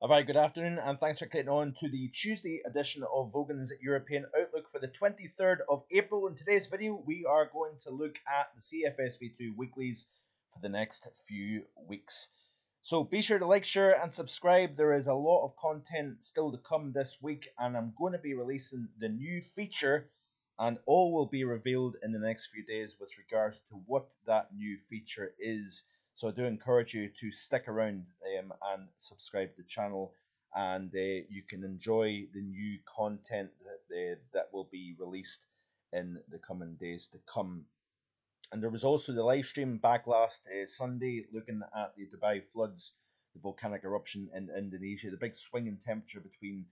A very good afternoon, and thanks for clicking on to the Tuesday edition of Vogan's European Outlook for the 23rd of April. In today's video, we are going to look at the CFSV2 weeklies for the next few weeks. So be sure to like, share, and subscribe. There is a lot of content still to come this week, and I'm going to be releasing the new feature, and all will be revealed in the next few days with regards to what that new feature is. So I do encourage you to stick around and subscribe to the channel, and you can enjoy the new content that will be released in the coming days to come. And there was also the live stream back last Sunday looking at the Dubai floods, the volcanic eruption in Indonesia, the big swing in temperature between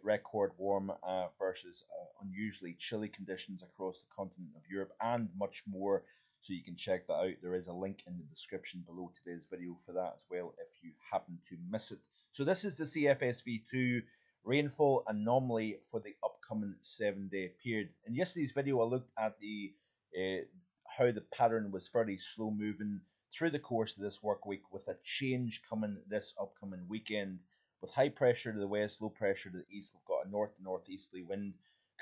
record warm versus unusually chilly conditions across the continent of Europe, and much more. So you can check that out. There is a link in the description below today's video for that as well if you happen to miss it. So this is the CFSV2 rainfall anomaly for the upcoming 7-day period. In yesterday's video, I looked at the how the pattern was fairly slow moving through the course of this work week, with a change coming this upcoming weekend. With high pressure to the west, low pressure to the east, we've got a north to northeasterly wind,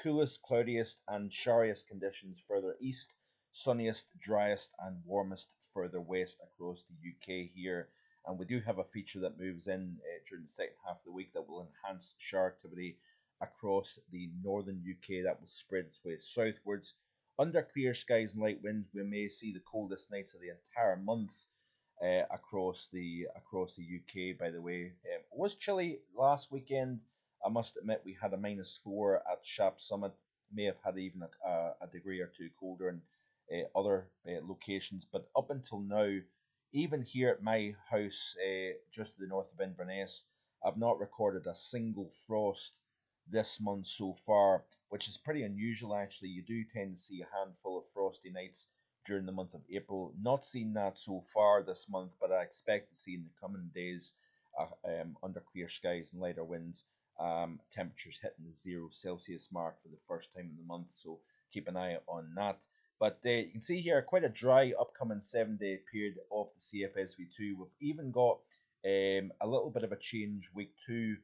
coolest, cloudiest and showiest conditions further east, sunniest, driest and warmest further west across the UK here. And we do have a feature that moves in during the second half of the week that will enhance shower activity across the northern UK. That will spread its way southwards. Under clear skies and light winds, we may see the coldest nights of the entire month across the UK. By the way, it was chilly last weekend. I must admit, we had a -4 at Shap Summit. May have had even a degree or two colder in other locations, but up until now, even here at my house, just to the north of Inverness, I've not recorded a single frost this month so far, which is pretty unusual actually. You do tend to see a handful of frosty nights during the month of April. Not seen that so far this month, but I expect to see in the coming days under clear skies and lighter winds, temperatures hitting the 0 Celsius mark for the first time in the month, so keep an eye on that. But you can see here quite a dry upcoming 7-day period of the CFSV2. We've even got a little bit of a change week 2.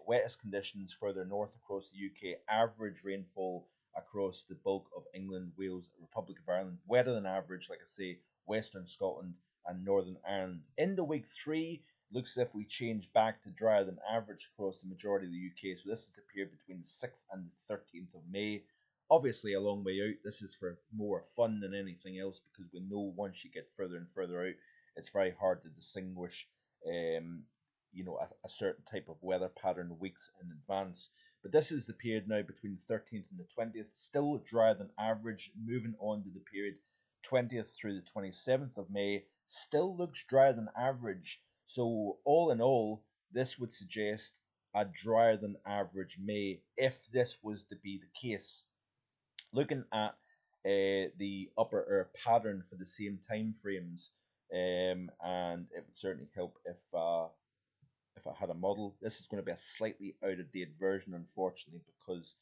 Wettest conditions further north across the UK. Average rainfall across the bulk of England, Wales, Republic of Ireland. Wetter than average, like I say, Western Scotland and Northern Ireland. Into week 3, looks as if we change back to drier than average across the majority of the UK. So this is a period between the 6th and the 13th of May. Obviously a long way out. This is for more fun than anything else, because we know once you get further and further out, it's very hard to distinguish a certain type of weather pattern weeks in advance. But this is the period now between the 13th and the 20th, still drier than average. Moving on to the period 20th through the 27th of May, still looks drier than average. So all in all, this would suggest a drier than average May if this was to be the case. Looking at the upper air pattern for the same time frames, and it would certainly help if I had a model. This is going to be a slightly out of date version, unfortunately, because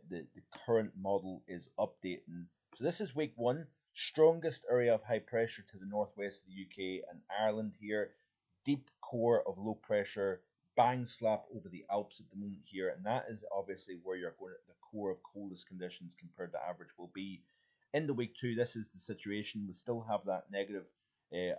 the current model is updating. So this is week 1, strongest area of high pressure to the northwest of the UK and Ireland here, deep core of low pressure, bang slap over the Alps at the moment here, and that is obviously where you're going. The core of coldest conditions compared to average will be. Into week 2, this is the situation. We still have that negative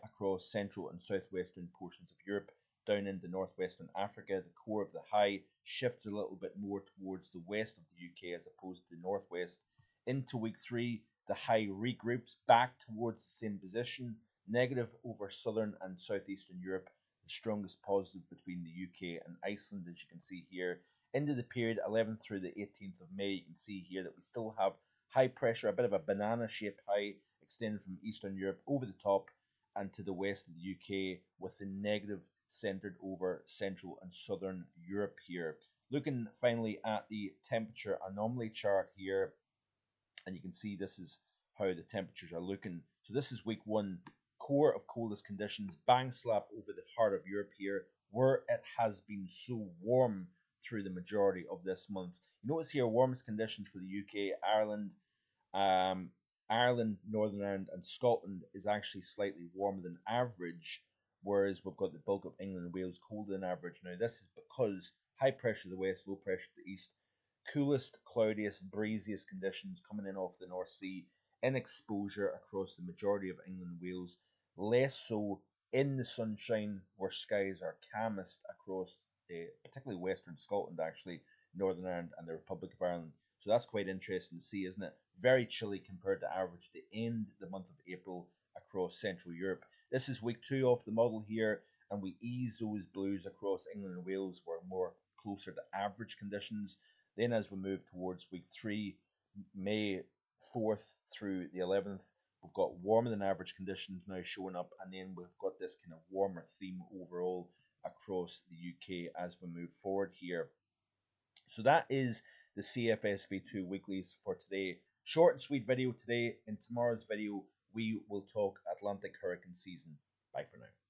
across central and southwestern portions of Europe, down into northwestern Africa. The core of the high shifts a little bit more towards the west of the UK as opposed to the northwest. Into week 3, the high regroups back towards the same position, negative over southern and southeastern Europe, the strongest positive between the UK and Iceland, as you can see here. Into the period 11th through the 18th of May, you can see here that we still have high pressure, a bit of a banana-shaped high extending from Eastern Europe over the top and to the west of the UK, with the negative centered over central and southern Europe here. Looking finally at the temperature anomaly chart here, and you can see this is how the temperatures are looking. So this is week 1, core of coldest conditions, bang slap over the heart of Europe here, where it has been so warm through the majority of this month. You notice here, warmest conditions for the UK, Ireland, Northern Ireland and Scotland is actually slightly warmer than average, whereas we've got the bulk of England and Wales colder than average. Now, this is because high pressure to the west, low pressure to the east, coolest, cloudiest, breeziest conditions coming in off the North Sea in exposure across the majority of England and Wales, less so in the sunshine where skies are calmest across particularly Western Scotland, actually, Northern Ireland and the Republic of Ireland. So that's quite interesting to see, isn't it? Very chilly compared to average to end the month of April across Central Europe. This is week 2 of the model here, and we ease those blues across England and Wales where more closer to average conditions. Then as we move towards week 3, May 4th through the 11th, we've got warmer than average conditions now showing up, and then we've got this kind of warmer theme overall across the UK as we move forward here. So that is the CFSV2 weeklies for today. Short and sweet video today. In tomorrow's video, we will talk Atlantic hurricane season. Bye for now.